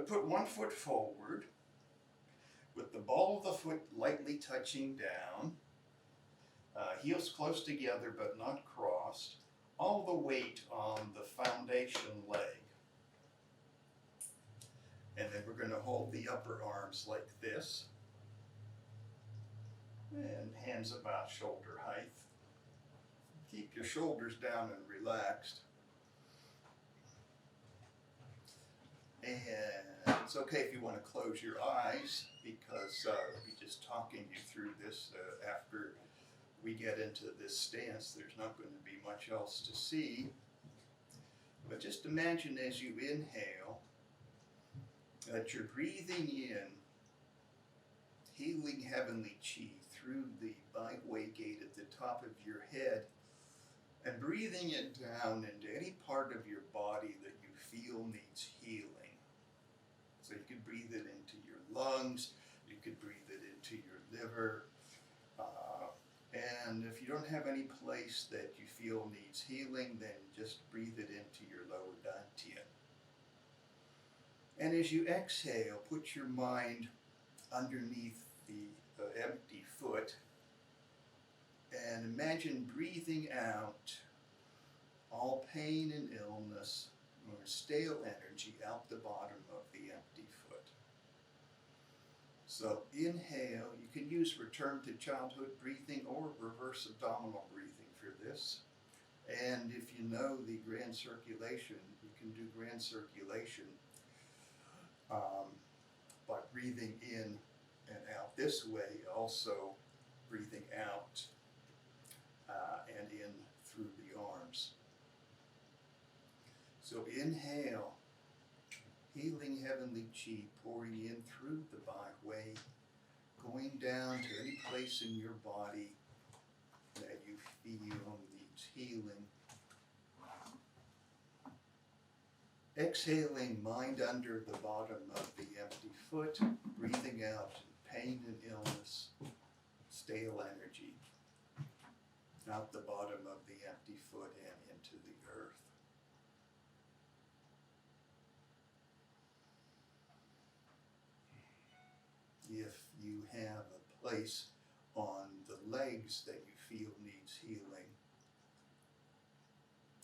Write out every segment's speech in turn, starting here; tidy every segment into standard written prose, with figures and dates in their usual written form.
But put one foot forward with the ball of the foot lightly touching down, heels close together but not crossed, all the weight on the foundation leg. And then we're going to hold the upper arms like this, and hands about shoulder height. Keep your shoulders down and relaxed. And it's okay if you want to close your eyes, because I'll be just talking you through this. After we get into this stance, there's not going to be much else to see. But just imagine as you inhale that you're breathing in healing heavenly chi through the byway gate at the top of your head, and breathing it down into any part of your body that you feel needs healing. So you could breathe it into your lungs, you could breathe it into your liver, and if you don't have any place that you feel needs healing, then just breathe it into your lower dantian. And as you exhale, put your mind underneath the empty foot, and imagine breathing out all pain and illness or stale energy out the bottom of the empty foot. So inhale, you can use return to childhood breathing or reverse abdominal breathing for this. And if you know the grand circulation, you can do grand circulation by breathing in and out this way, also breathing out and in through the arms. So inhale, healing heavenly chi pouring in through the byway, going down to any place in your body that you feel needs healing. Exhaling, mind under the bottom of the empty foot, breathing out pain and illness, stale energy, out the bottom of the empty foot and into the earth. If you have a place on the legs that you feel needs healing,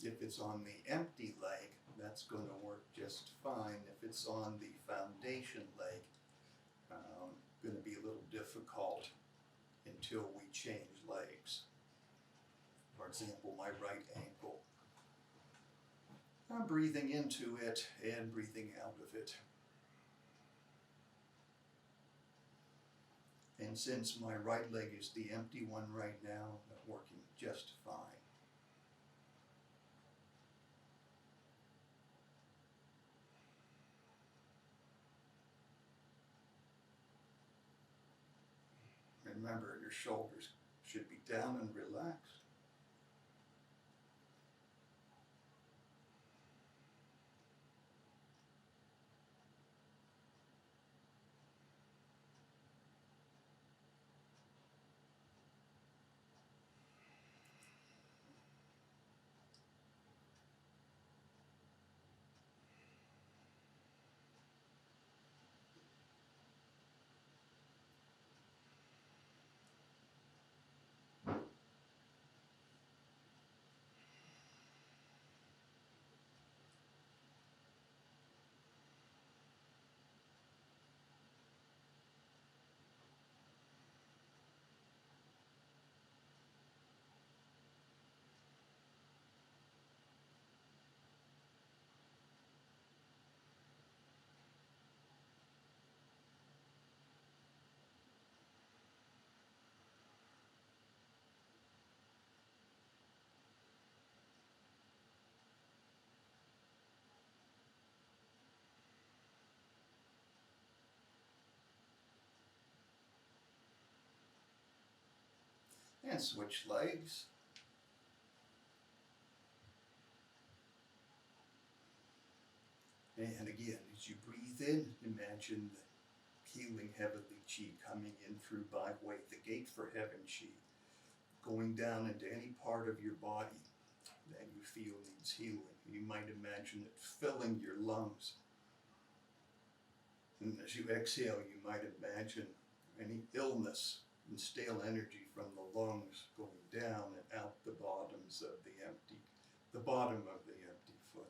if it's on the empty leg, that's going to work just fine. If it's on the foundation leg, going to be a little difficult until we change legs. For example, my right ankle. I'm breathing into it and breathing out of it. And since my right leg is the empty one right now, it's working just fine. Remember, your shoulders should be down and relaxed. And switch legs. And again, as you breathe in, imagine the healing heavenly chi coming in through byway, the gate for heaven chi, going down into any part of your body that you feel needs healing. You might imagine it filling your lungs. And as you exhale, you might imagine any illness and stale energy from the lungs going down and out the bottoms of the bottom of the empty foot.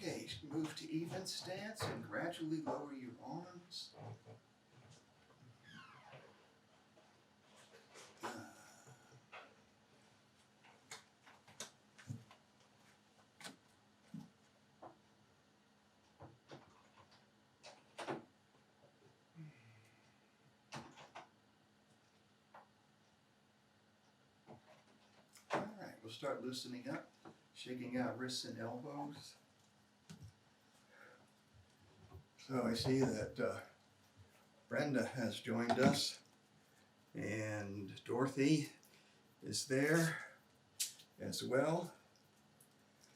Okay, move to even stance and gradually lower your arms. All right, we'll start loosening up, shaking out wrists and elbows. So I see that Brenda has joined us, and Dorothy is there as well.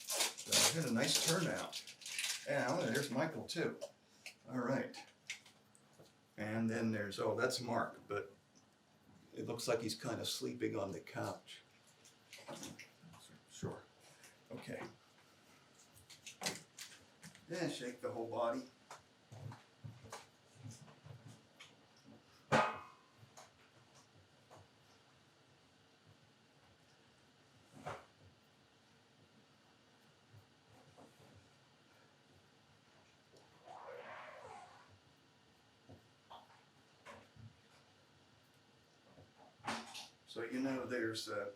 So I had a nice turnout. And there's Michael too. All right. And then there's, oh, that's Mark, but it looks like he's kind of sleeping on the couch. Sure. Okay. Then shake the whole body. So you know, there's a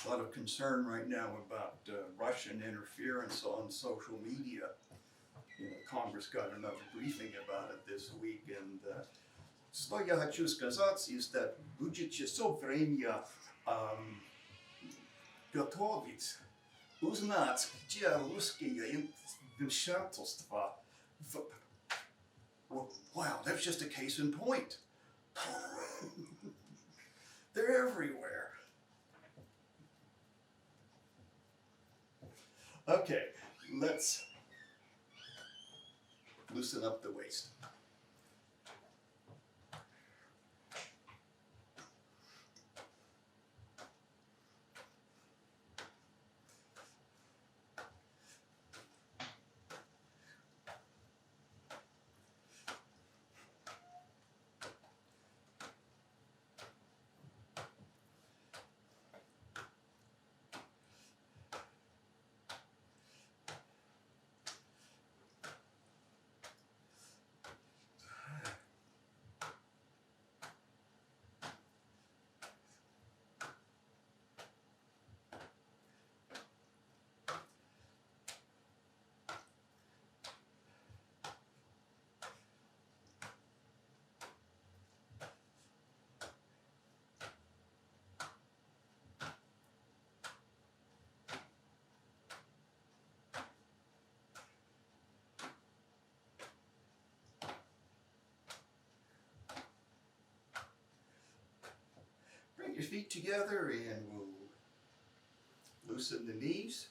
lot of concern right now about Russian interference on social media. You know, Congress got another briefing about it this week, and что я хочу сказать, is that будет часов время готовить, узнать, где русские вмешательства. Wow, that's just a case in point. They're everywhere. Okay, let's loosen up the waist. Bring your feet together and we'll loosen the knees.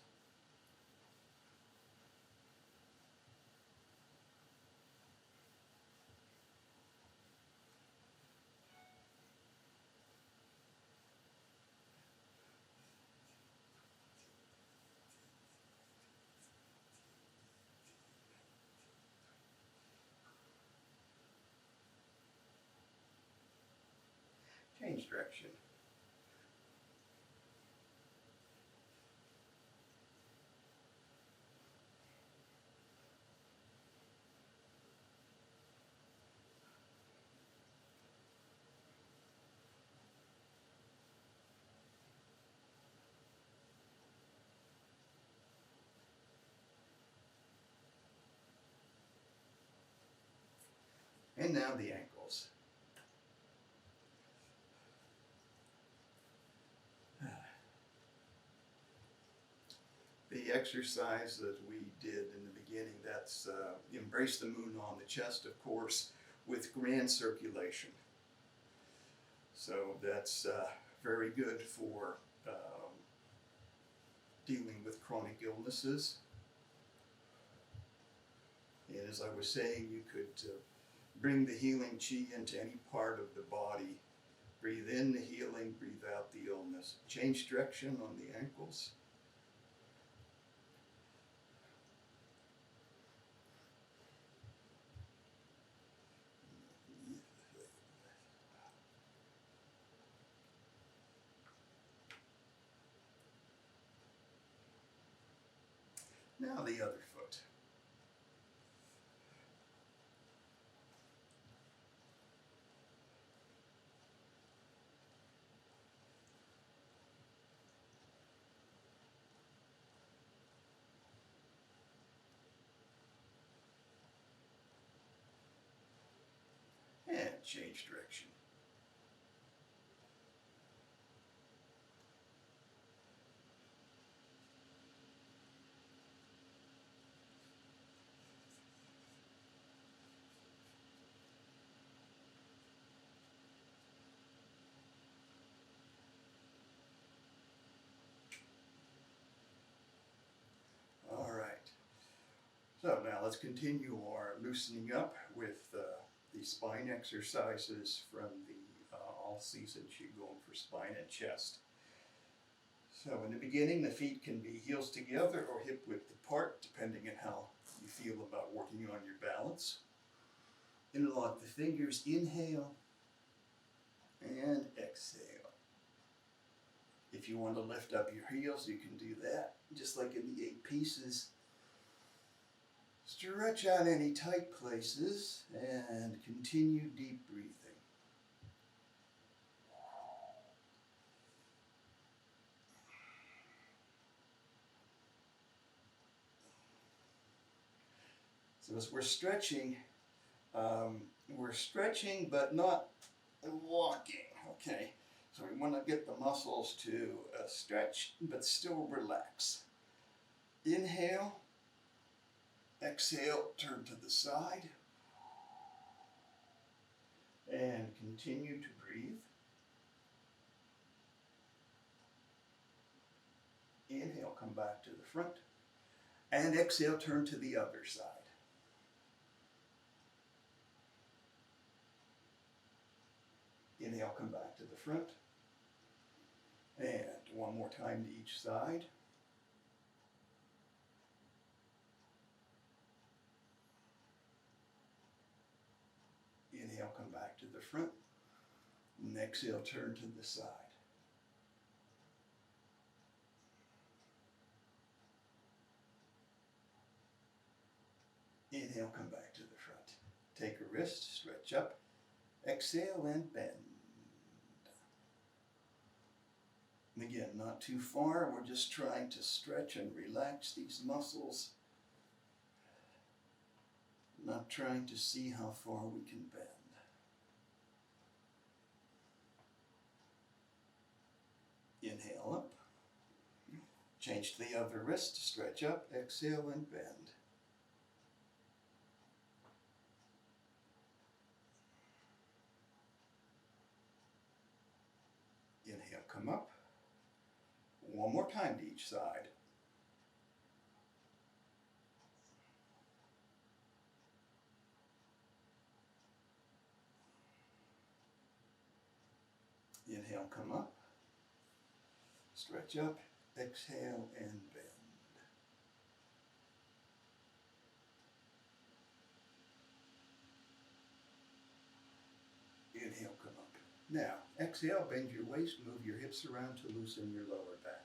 Change direction. And now the ankles. The exercise that we did in the beginning, that's embrace the moon on the chest, of course, with grand circulation. So that's very good for dealing with chronic illnesses. And as I was saying, you could bring the healing chi into any part of the body. Breathe in the healing, breathe out the illness. Change direction on the ankles. Now the other foot. And change direction. All right. So now let's continue our loosening up with the spine exercises from the Fall Season Qigong for spine and chest. So in the beginning, the feet can be heels together or hip width apart, depending on how you feel about working on your balance. Interlock the fingers, inhale and exhale. If you want to lift up your heels, you can do that, just like in the 8 pieces. Stretch out any tight places and continue deep breathing. So as we're stretching but not walking, okay? So we want to get the muscles to stretch but still relax. Inhale, exhale, turn to the side, and continue to breathe. Inhale, come back to the front, and exhale, turn to the other side. Inhale, come back to the front, and one more time to each side. Inhale, come back to the front, and exhale, turn to the side. Inhale, come back to the front. Take a wrist, stretch up, exhale, and bend. And again, not too far. We're just trying to stretch and relax these muscles. Not trying to see how far we can bend. Inhale up. Change to the other wrist, stretch up, exhale, and bend. Inhale, come up. One more time to each side. Inhale, come up. Stretch up, exhale, and bend. Inhale, come up. Now, exhale, bend your waist, move your hips around to loosen your lower back.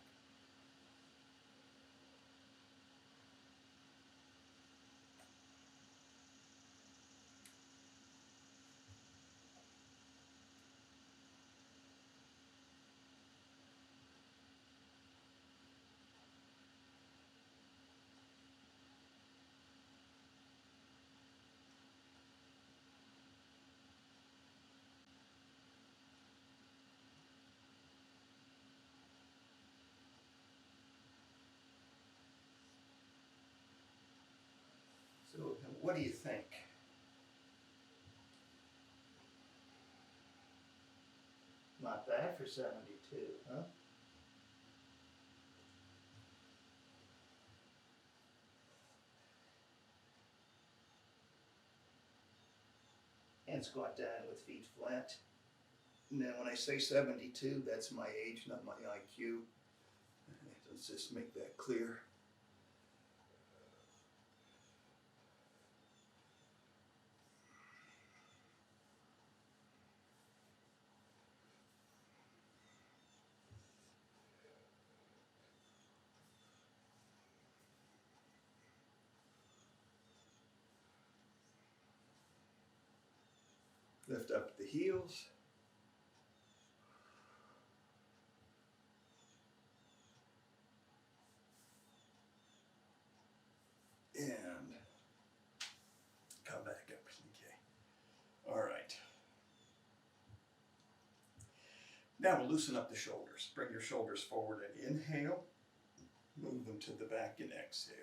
So, what do you think? Not bad for 72, huh? Hands squat down with feet flat. Now, when I say 72, that's my age, not my IQ. Let's just make that clear. Lift up the heels. And come back up. Okay. All right. Now we'll loosen up the shoulders. Bring your shoulders forward and inhale. Move them to the back and exhale.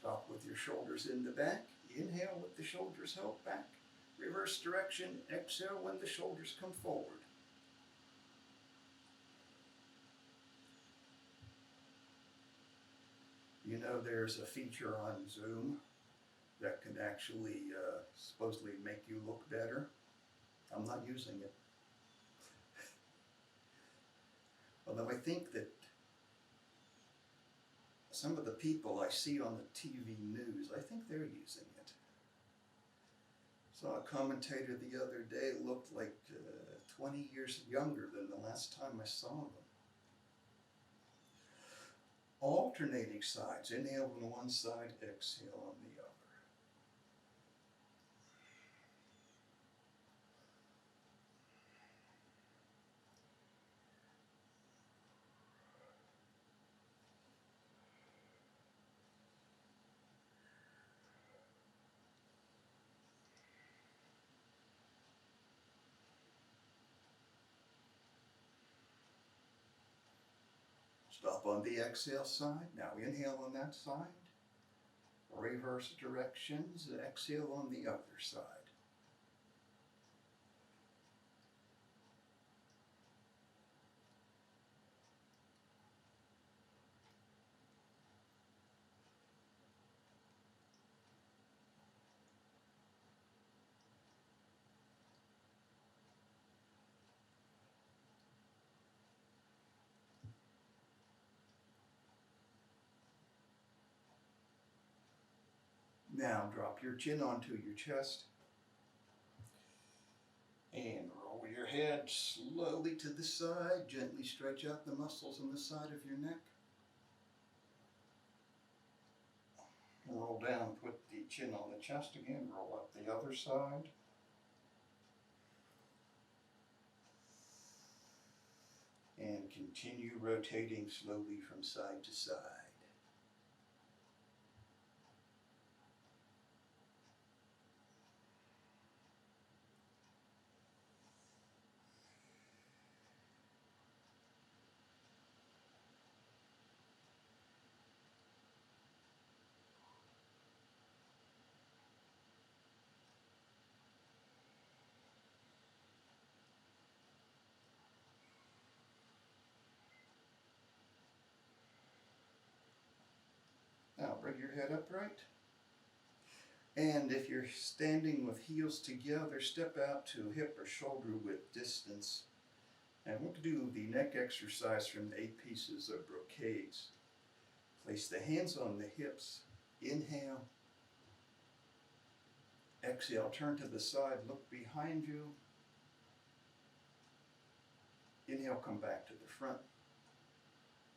Stop with your shoulders in the back. Inhale with the shoulders held back. Reverse direction. Exhale when the shoulders come forward. You know, there's a feature on Zoom that can actually supposedly make you look better. I'm not using it. Although I think that some of the people I see on the TV news, I think they're using it. Saw a commentator the other day, looked like 20 years younger than the last time I saw them. Alternating sides. Inhale on one side, exhale on the other. Stop on the exhale side. Now inhale on that side. Reverse directions. Exhale on the other side. Now drop your chin onto your chest and roll your head slowly to the side. Gently stretch out the muscles on the side of your neck. Roll down, put the chin on the chest again, roll up the other side. And continue rotating slowly from side to side. Now bring your head upright. And if you're standing with heels together, step out to hip or shoulder width distance. And we'll do the neck exercise from the 8 pieces of brocades. Place the hands on the hips. Inhale. Exhale, turn to the side, look behind you. Inhale, come back to the front.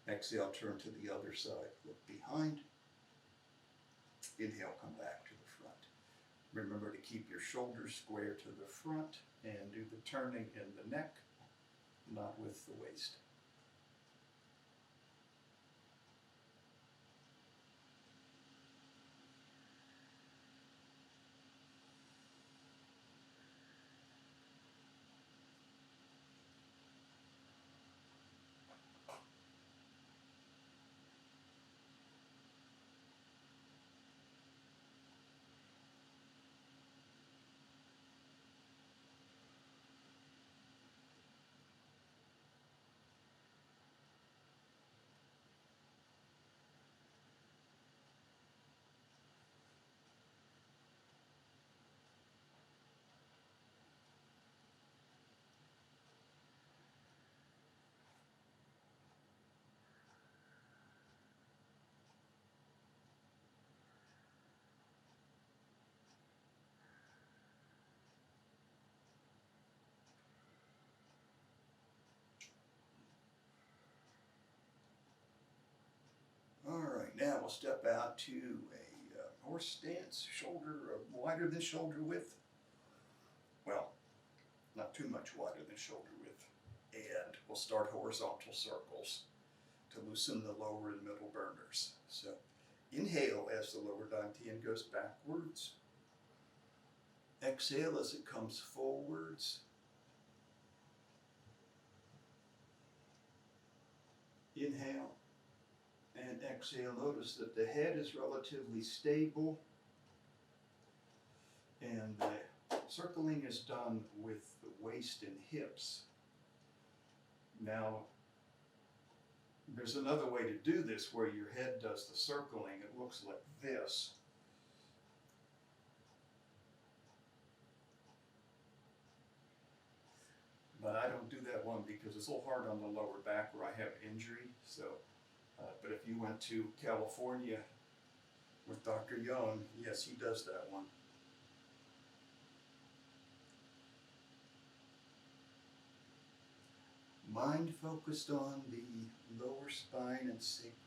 Exhale, turn to the other side, look behind. Inhale, come back to the front. Remember to keep your shoulders square to the front and do the turning in the neck, not with the waist. All right, now we'll step out to a horse stance, shoulder wider than shoulder width. Well, not too much wider than shoulder width. And we'll start horizontal circles to loosen the lower and middle burners. So inhale as the lower dantian goes backwards. Exhale as it comes forwards. Inhale and exhale. Notice that the head is relatively stable and the circling is done with the waist and hips. Now, there's another way to do this where your head does the circling. It looks like this. But I don't do that one because it's a little hard on the lower back where I have injury. So, but if you went to California with Dr. Young, yes, he does that one. Mind focused on the lower spine and sacrum.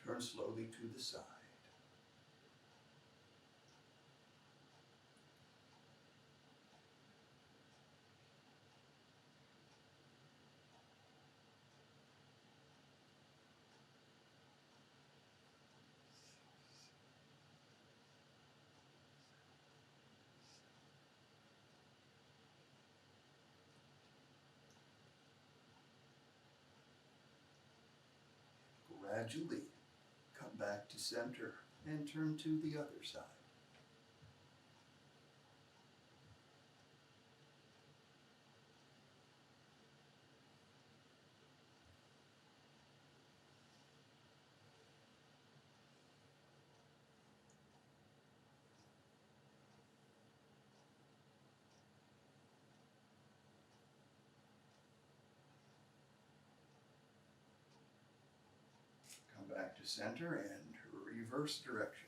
Turn slowly to the side. Gradually come back to center and turn to the other side. Come back to center and reverse directions.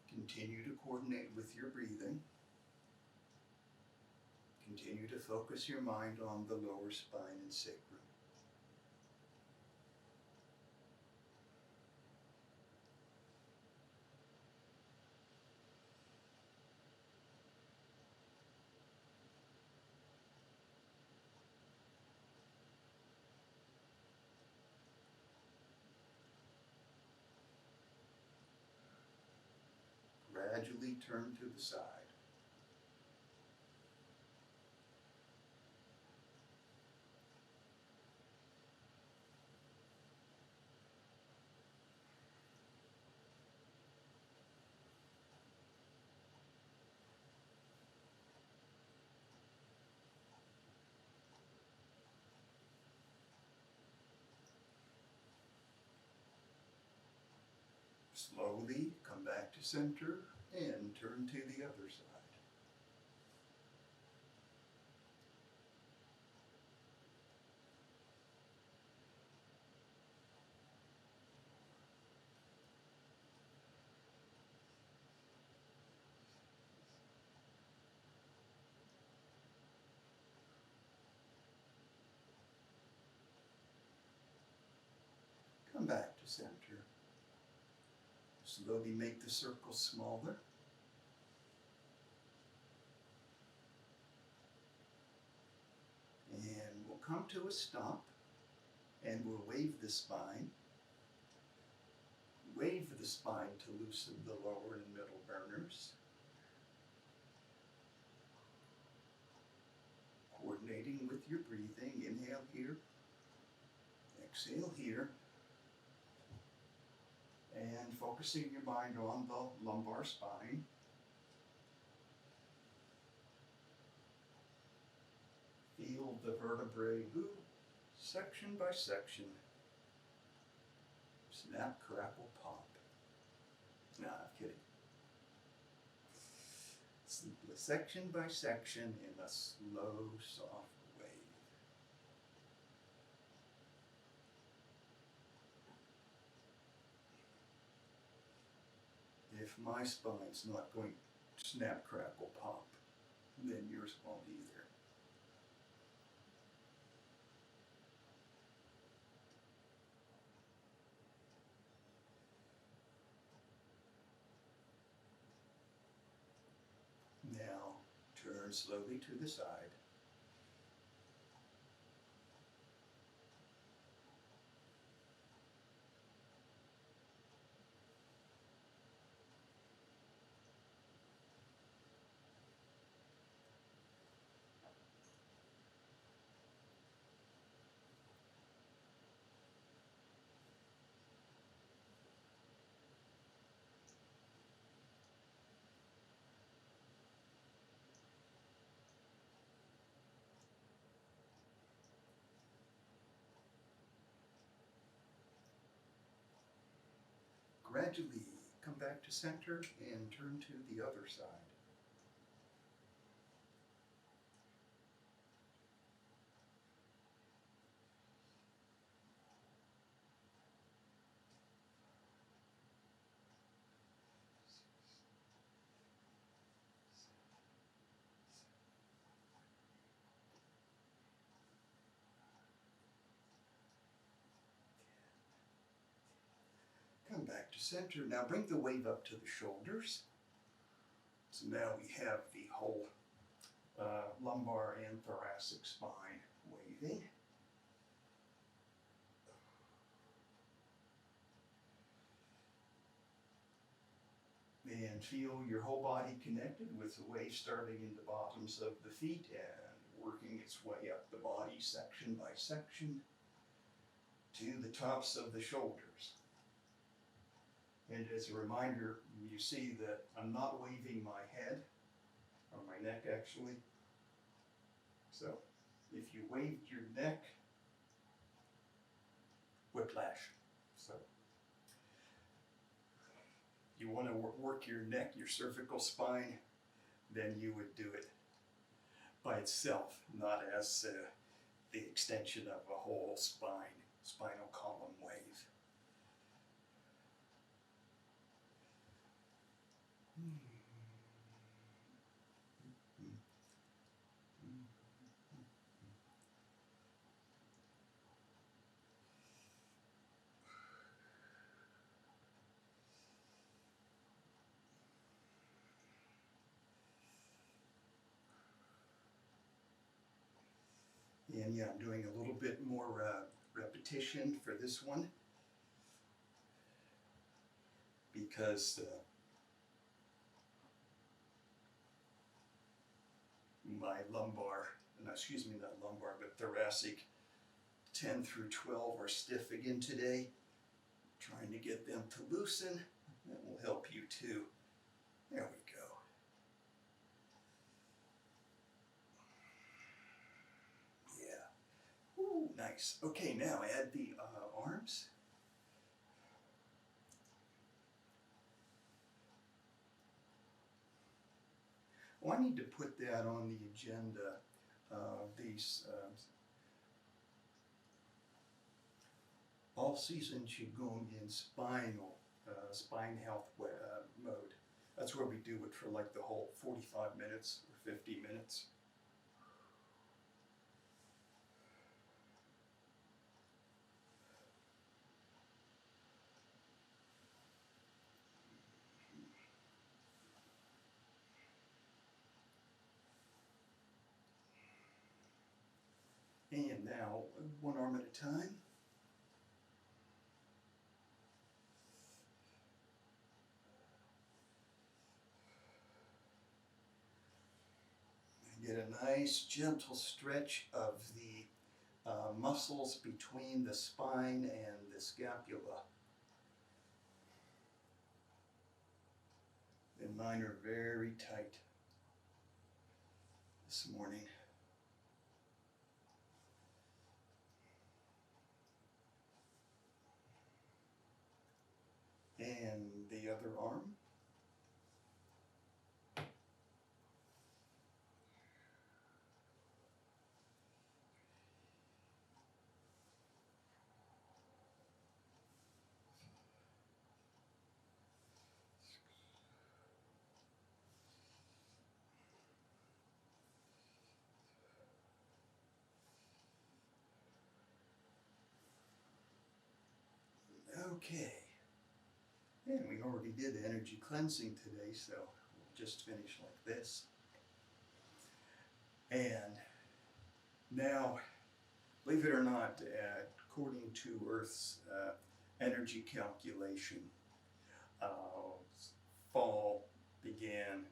Continue to coordinate with your breathing. Continue to focus your mind on the lower spine and sacrum. Gradually turn to the side. Slowly come back to center and turn to the other side. Come back to center. Slowly make the circle smaller. And we'll come to a stop and we'll wave the spine. Wave the spine to loosen the lower and middle burners. Coordinating with your breathing. Inhale here. Exhale here. And focusing your mind on the lumbar spine. Feel the vertebrae move section by section. Snap, crackle, pop. Nah, I'm kidding. Section by section in a slow, soft wave. If my spine's not going to snap, crackle, pop, then yours won't either. Now, turn slowly to the side. gradually come back to center and turn to the other side. Come back to center. Now bring the wave up to the shoulders. So now we have the whole lumbar and thoracic spine waving. And feel your whole body connected with the wave starting in the bottoms of the feet and working its way up the body section by section to the tops of the shoulders. And as a reminder, you see that I'm not waving my head, or my neck actually. So if you waved your neck, whiplash. So you want to work your neck, your cervical spine, then you would do it by itself, not as the extension of a whole spinal column wave. And yeah, I'm doing a little bit more repetition for this one because my lumbar, excuse me, not lumbar, but thoracic 10 through 12 are stiff again today. Trying to get them to loosen. That will help you too. There we go. Yeah. Ooh, nice. Okay, now add the arms. Well, I need to put that on the agenda. These Fall Season Qigong in spine health mode. That's where we do it for like the whole 45 minutes or 50 minutes. And now, one arm at a time. Get a nice gentle stretch of the muscles between the spine and the scapula. And mine are very tight this morning. And the other arm. Okay. And we already did energy cleansing today, so we'll just finish like this. And now, believe it or not, according to Earth's energy calculation, fall began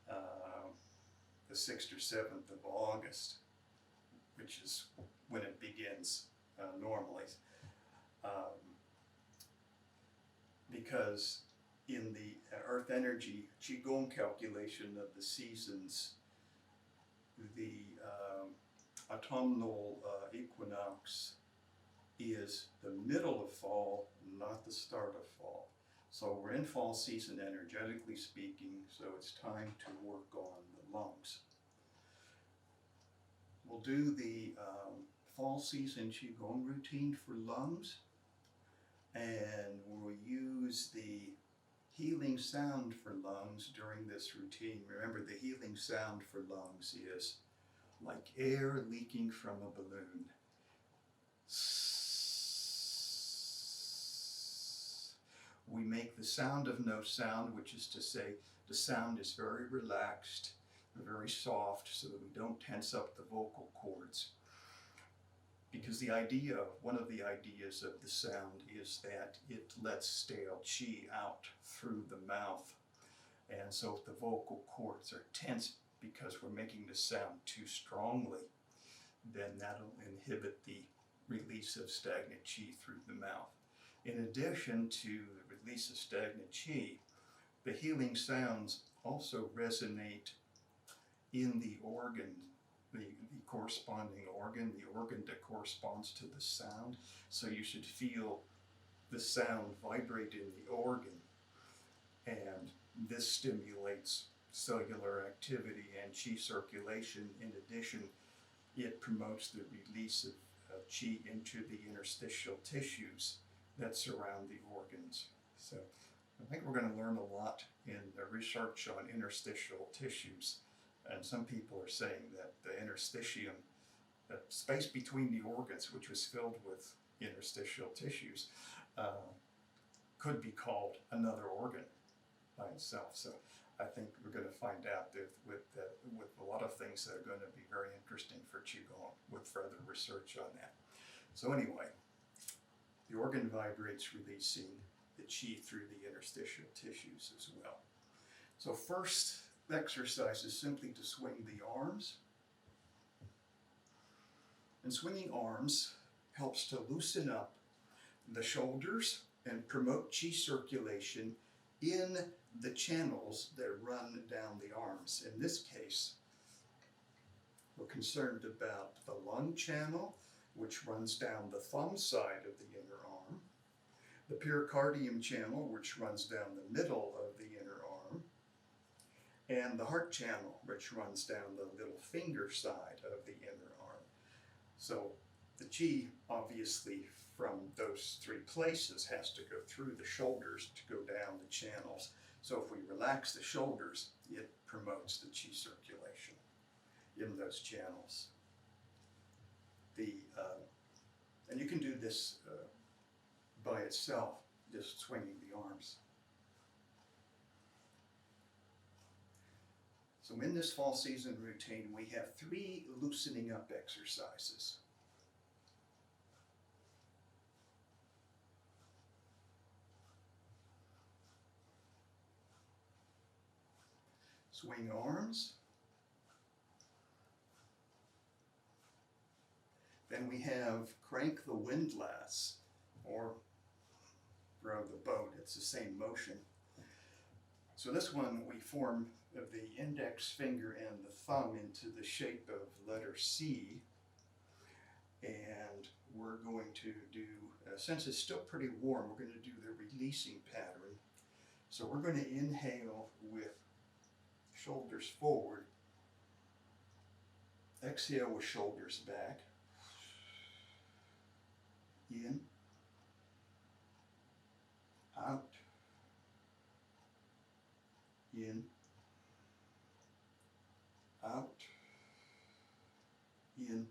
the 6th or 7th of August, which is when it begins normally. Because in the Earth energy Qigong calculation of the seasons, the autumnal equinox is the middle of fall, not the start of fall. So we're in fall season, energetically speaking, so it's time to work on the lungs. We'll do the Fall Season Qigong routine for lungs, and we'll use the healing sound for lungs during this routine. Remember, the healing sound for lungs is like air leaking from a balloon. We make the sound of no sound, which is to say the sound is very relaxed, very soft, so that we don't tense up the vocal cords. Because one of the ideas of the sound is that it lets stale qi out through the mouth. And so if the vocal cords are tense because we're making the sound too strongly, then that'll inhibit the release of stagnant qi through the mouth. In addition to the release of stagnant qi, the healing sounds also resonate in the organ, the corresponding organ, the organ that corresponds to the sound. So you should feel the sound vibrate in the organ, and this stimulates cellular activity and qi circulation. In addition, it promotes the release of qi into the interstitial tissues that surround the organs. So I think we're going to learn a lot in the research on interstitial tissues. And some people are saying that the interstitium, the space between the organs, which was filled with interstitial tissues, could be called another organ by itself. So I think we're going to find out that with a lot of things that are going to be very interesting for Qigong with further research on that. So anyway, the organ vibrates, releasing the qi through the interstitial tissues as well. So first exercise is simply to swing the arms. And swinging arms helps to loosen up the shoulders and promote qi circulation in the channels that run down the arms. In this case, we're concerned about the lung channel, which runs down the thumb side of the inner arm, the pericardium channel, which runs down the middle of the inner arm, and the heart channel, which runs down the little finger side of the inner arm. So the qi, obviously, from those three places has to go through the shoulders to go down the channels. So if we relax the shoulders, it promotes the qi circulation in those channels. And you can do this by itself, just swinging the arms. So in this fall season routine, we have 3 loosening up exercises. Swing arms. Then we have crank the windlass, or row the boat. It's the same motion. So this one, we form the index finger and the thumb into the shape of letter C. And we're going to do, since it's still pretty warm, we're going to do the releasing pattern. So we're going to inhale with shoulders forward. Exhale with shoulders back. In, out, in, out, in,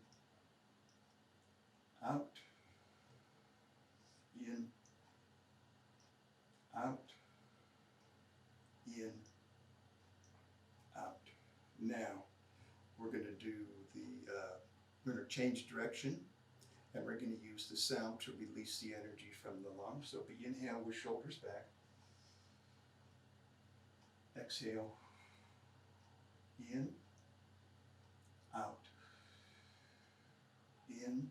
out, in, out, in, out. Now we're going to do we're going to change direction. And we're going to use the sound to release the energy from the lungs. So we inhale with shoulders back. Exhale. In. Out. In.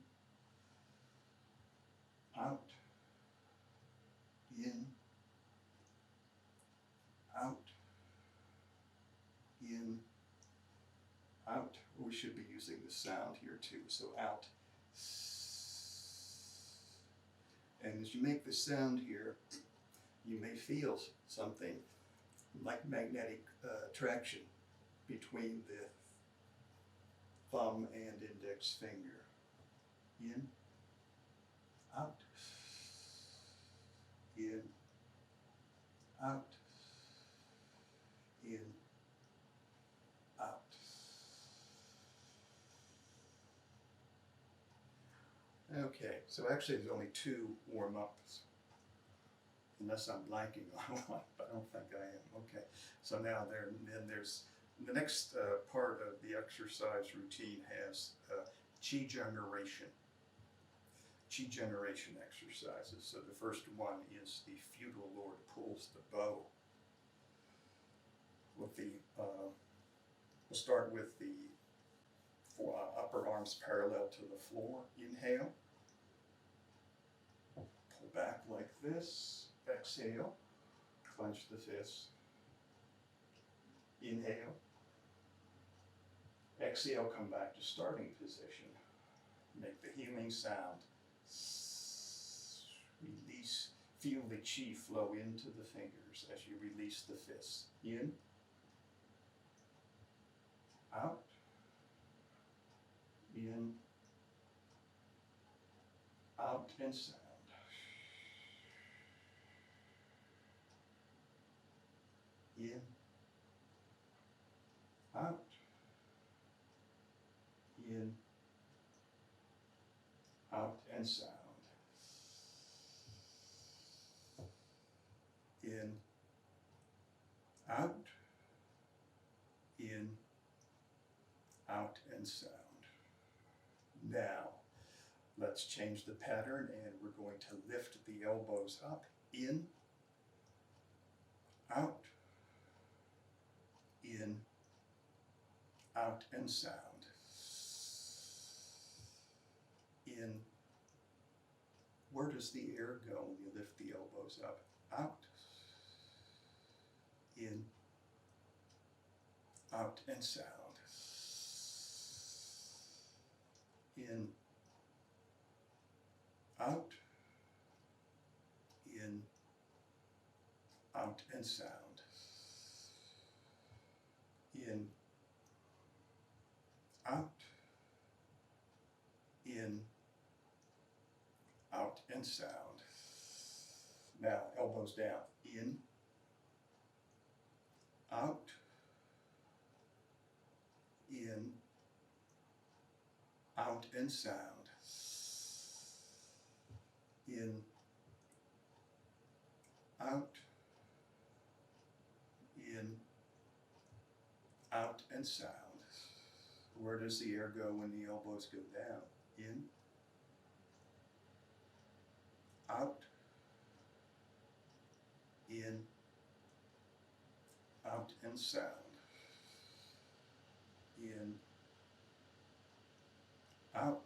Out. In. Out. In. Out. We should be using the sound here too. So out. And as you make the sound here, you may feel something like magnetic attraction between the thumb and index finger. In, out, in, out, in, out. Okay, so actually there's only 2 warm-ups, unless I'm blanking on one, but I don't think I am. Okay, so now then there's the next part of the exercise routine has chi generation. Chi generation exercises. So the first one is the feudal lord pulls the bow. With the we'll start with the upper arms parallel to the floor. Inhale. Pull back like this. Exhale. Clench the fists. Inhale. Exhale, come back to starting position. Make the healing sound. Release. Feel the chi flow into the fingers as you release the fists. In. Out. In. Out and sound. In. Out. In. Out and sound. In. Out. In. Out and sound. Now, let's change the pattern and we're going to lift the elbows up. In. Out. In. Out and sound. In. Where does the air go when you lift the elbows up? Out. In. Out and sound. In. Out. In. Out and sound. In. Out. In. Out and sound. Now, elbows down. In. Out. In. Out and sound. In. Out. In. Out and sound. Where does the air go when the elbows go down? In. Out. In. Out and sound. In. Out.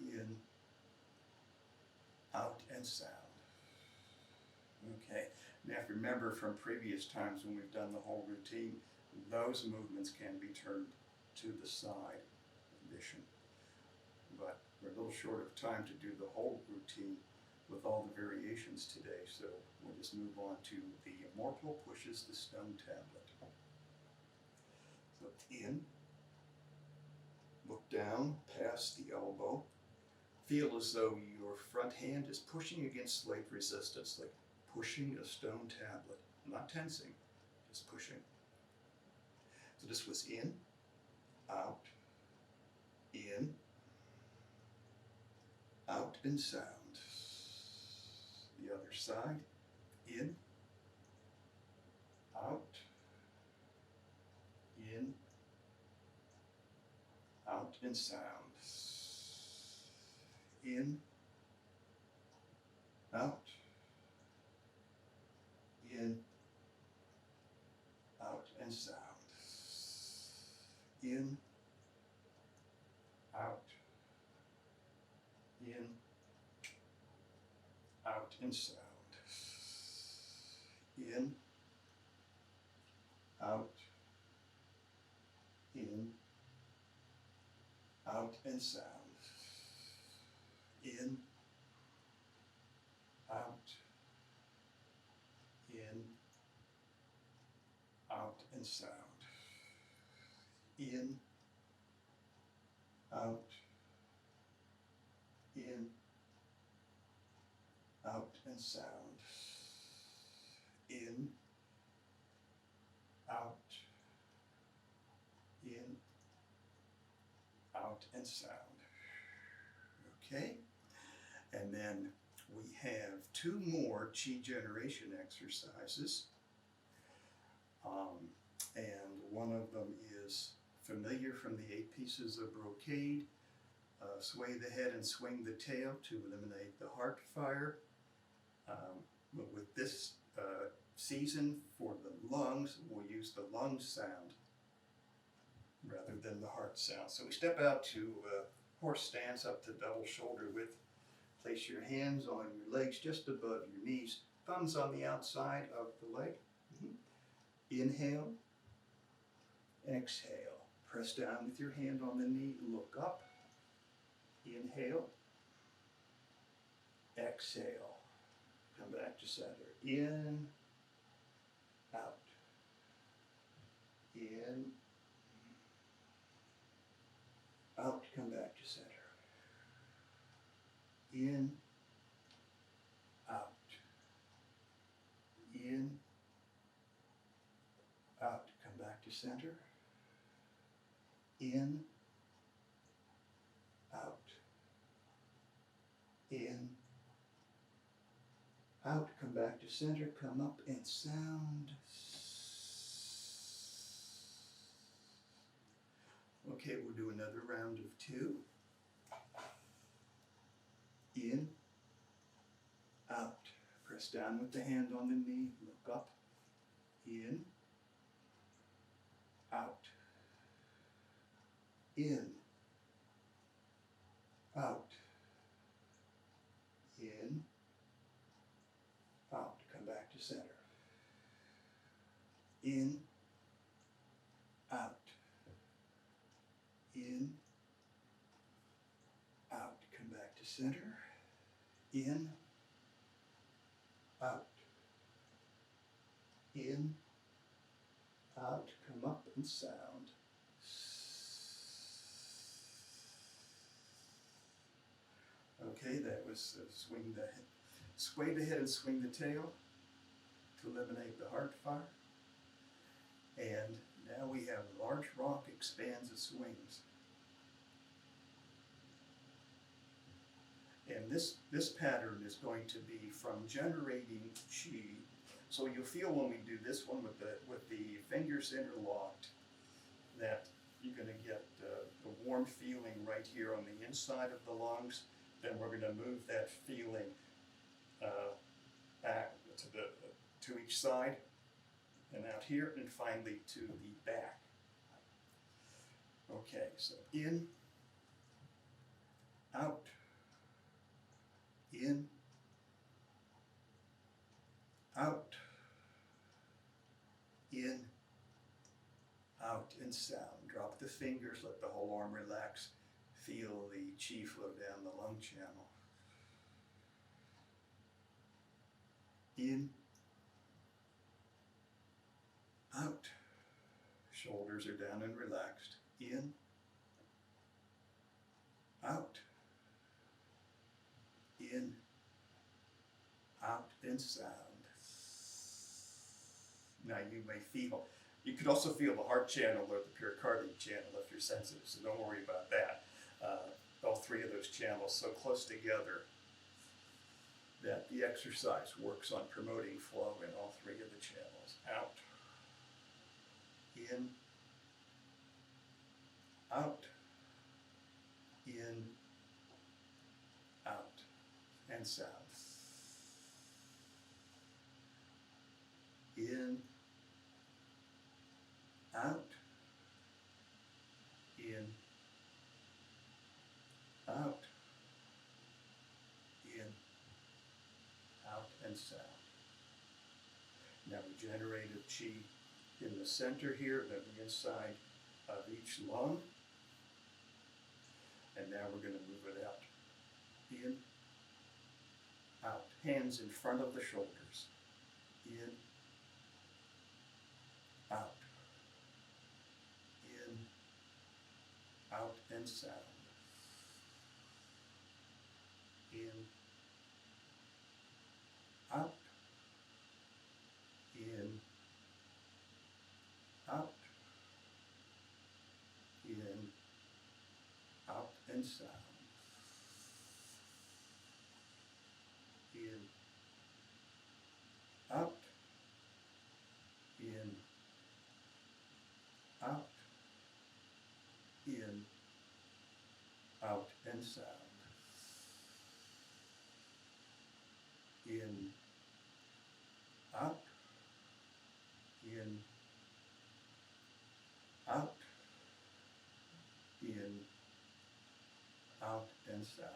In. Out and sound. Okay, now remember from previous times when we've done the whole routine, those movements can be turned to the side condition. But we're a little short of time to do the whole routine with all the variations today, so we'll just move on to the immortal pushes the stone tablet. So in, look down past the elbow, feel as though your front hand is pushing against slight resistance, like pushing a stone tablet, not tensing, just pushing. So this was in, out, in, out and sound. The other side, in, out, in, out and sound. In, out, in, out and sound. In, out, in, out and sound. In, out, in, out and sound. In, out, in, out, in, out, and sound. In, out, in, out, and sound. Okay, and then we have two more Qi generation exercises. And one of them is familiar from the 8 pieces of brocade. Sway the head and swing the tail to eliminate the heart fire. But with this season, for the lungs, we'll use the lung sound rather than the heart sound. So we step out to horse stance up to double shoulder width. Place your hands on your legs just above your knees, thumbs on the outside of the leg. Inhale, exhale. Press down with your hand on the knee, look up. Inhale, exhale. Come back to center. In, out. In, out. Come back to center. In, out. In, out. Come back to center. In, out. In, out. Come back to center. Come up and sound. Okay, we'll do another round of 2. In, out. Press down with the hand on the knee. Look up. In, out. In, out. In, out. Come back to center. In, out. In, out. Come back to center. In, out. In, out. Come up and sound. Okay, that was sway the head and swing the tail to eliminate the heart fire. And now we have large rock expands its wings. And this pattern is going to be from generating Qi. So you'll feel when we do this one with the fingers interlocked that you're going to get the warm feeling right here on the inside of the lungs. Then we're going to move that feeling back to each side and out here, and finally to the back. Okay, so in, out, in, out, in, out, and sound. Drop the fingers, let the whole arm relax. Feel the Qi flow down the lung channel. In, out. Shoulders are down and relaxed. In, out. In, out, and sound. Now you may feel, you could also feel the heart channel or the pericardial channel if you're sensitive, so don't worry about that. All 3 of those channels so close together that the exercise works on promoting flow in all 3 of the channels. Out, in, out, in, out, and sound. In, out, in, out, in, out, and sound. Now we generated Qi in the center here, then the inside of each lung. And now we're going to move it out. In, out. Hands in front of the shoulders. In, out. In, out and sound. In, out, in, out, in, out and sound. In, out, in, out, in, out and sound. In, out, in, out, in, out and sound.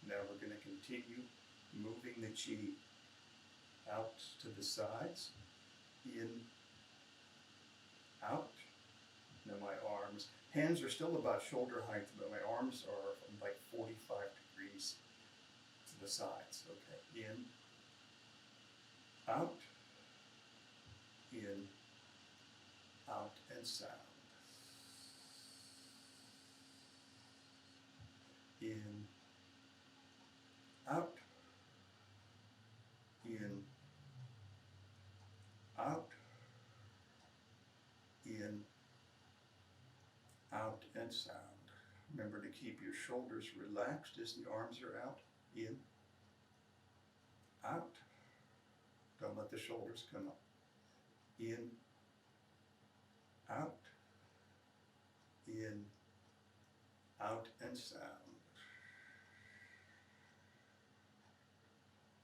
Now we're going to continue moving the chi out to the sides. In, out. Now my arms, hands are still about shoulder height, but my arms are like 45 degrees to the sides. Okay, in, out, in, out and sound. In, out, in, out, in, out and sound. Remember to keep your shoulders relaxed as the arms are out. In, out. Don't let the shoulders come up. In, out, in, out and sound.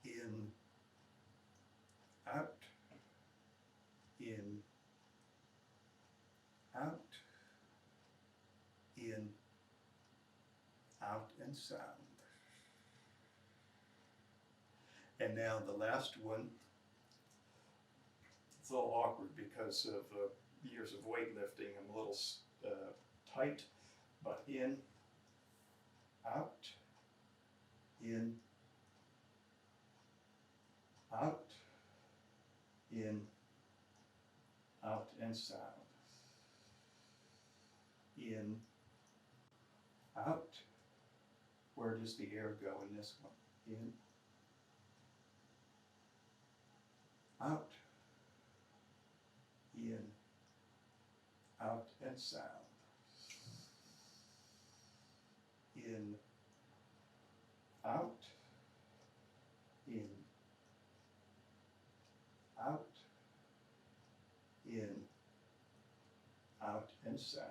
In, out, in, out, in, out and sound. And now the last one, it's a little awkward because of years of weightlifting. I'm a little tight, but in, out, in, out, in, out and sound. In, out. Where does the air go in this one? In, out, in, out and sound. In, out, in, out, in, out and sound.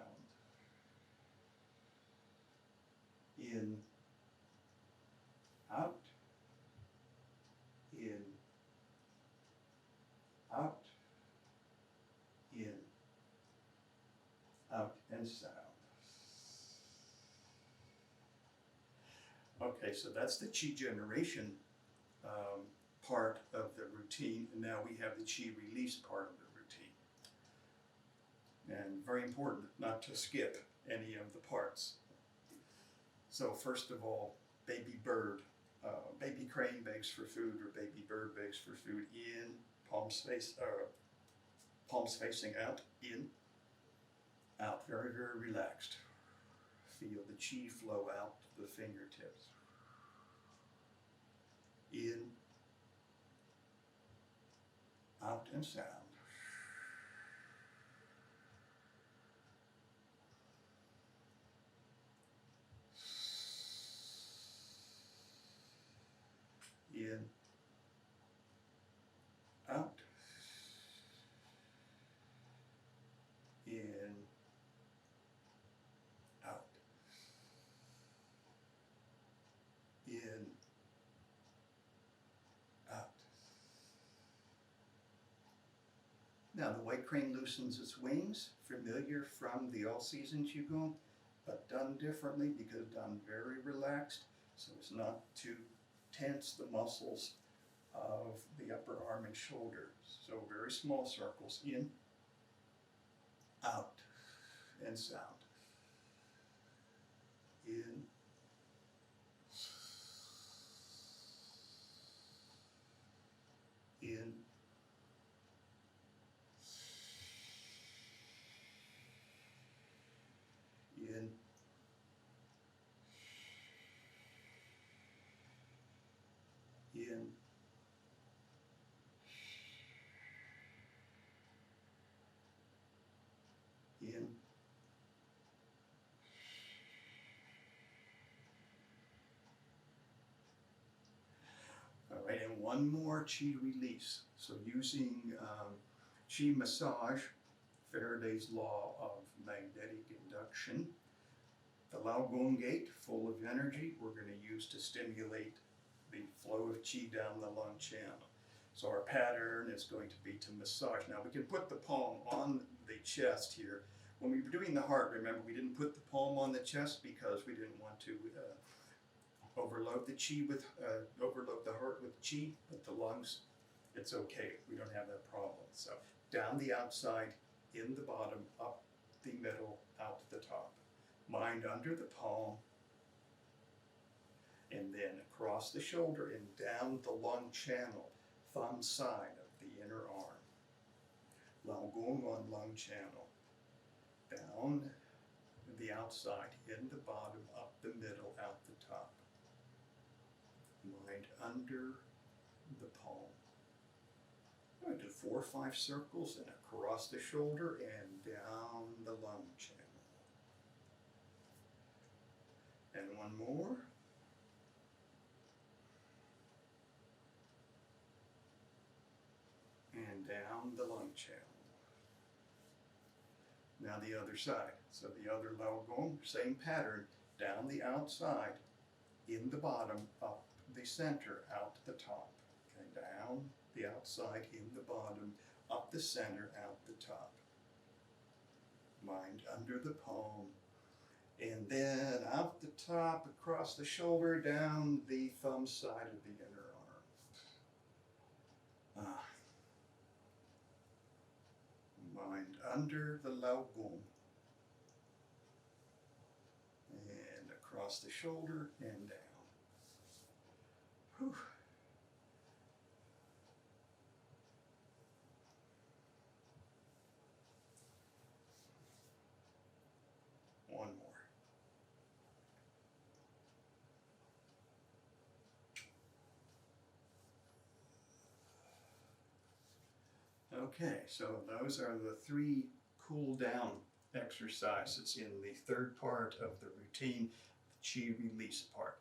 In, out, in, out, in, out and sound. Okay, so that's the chi generation part of the routine, and now we have the chi release part of the routine. And very important not to skip any of the parts. So first of all, baby bird, baby crane begs for food, or baby bird begs for food. In, palms facing out. In, out, very, very relaxed. Feel the chi flow out to the fingertips. In, out and sound. In, out, in, out, in, out. Now the white crane loosens its wings, familiar from the Fall Season Qigong, but done differently because done very relaxed, so it's not too tense the muscles of the upper arm and shoulder. So very small circles. In, out, and sound. In, in, in, one more Qi release. So using Qi massage, Faraday's law of magnetic induction, the Lao Gong gate, full of energy, we're going to use to stimulate the flow of Qi down the lung channel. So our pattern is going to be to massage. Now we can put the palm on the chest here. When we were doing the heart, remember we didn't put the palm on the chest because we didn't want to overload the Qi with, overload the heart with Qi, but the lungs, it's okay. We don't have that problem. So down the outside, in the bottom, up the middle, out the top. Mind under the palm, and then across the shoulder and down the lung channel, thumb side of the inner arm. Lao Gong on lung channel. Down the outside, in the bottom, up the middle, out the top. Mind under the palm. I'm going to do 4 or 5 circles and across the shoulder and down the lung channel. And one more. And down the lung channel. Now the other side. So the other Lao Gong, same pattern, down the outside, in the bottom, up the center, out the top. Okay, down the outside, in the bottom, up the center, out the top. Mind under the palm. And then out the top, across the shoulder, down the thumb side of the inner arm. Mind under the Lao Gong. And across the shoulder and down. Whew. One more. Okay, so those are the 3 cool down exercises in the third part of the routine, the Qi release part.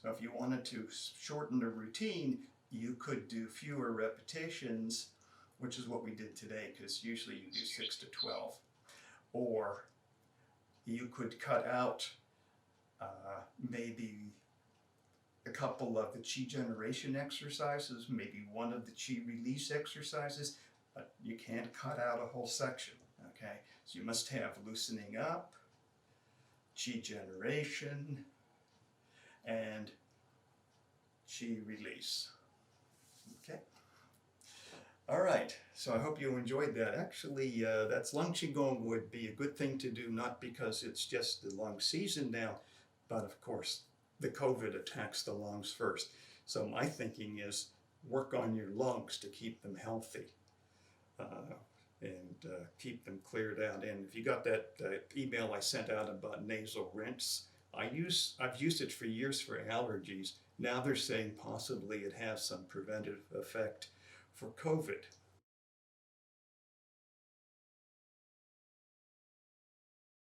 So if you wanted to shorten the routine, you could do fewer repetitions, which is what we did today, because usually you do 6 to 12. Or you could cut out maybe a couple of the Qi generation exercises, maybe one of the Qi release exercises, but you can't cut out a whole section, okay? So you must have loosening up, Qi generation, and Qi release, okay? All right, so I hope you enjoyed that. Actually, that's lung Qigong would be a good thing to do, not because it's just the lung season now, but of course, the COVID attacks the lungs first. So my thinking is work on your lungs to keep them healthy and keep them cleared out. And if you got that email I sent out about nasal rinse, I've used it for years for allergies. Now they're saying possibly it has some preventive effect for COVID.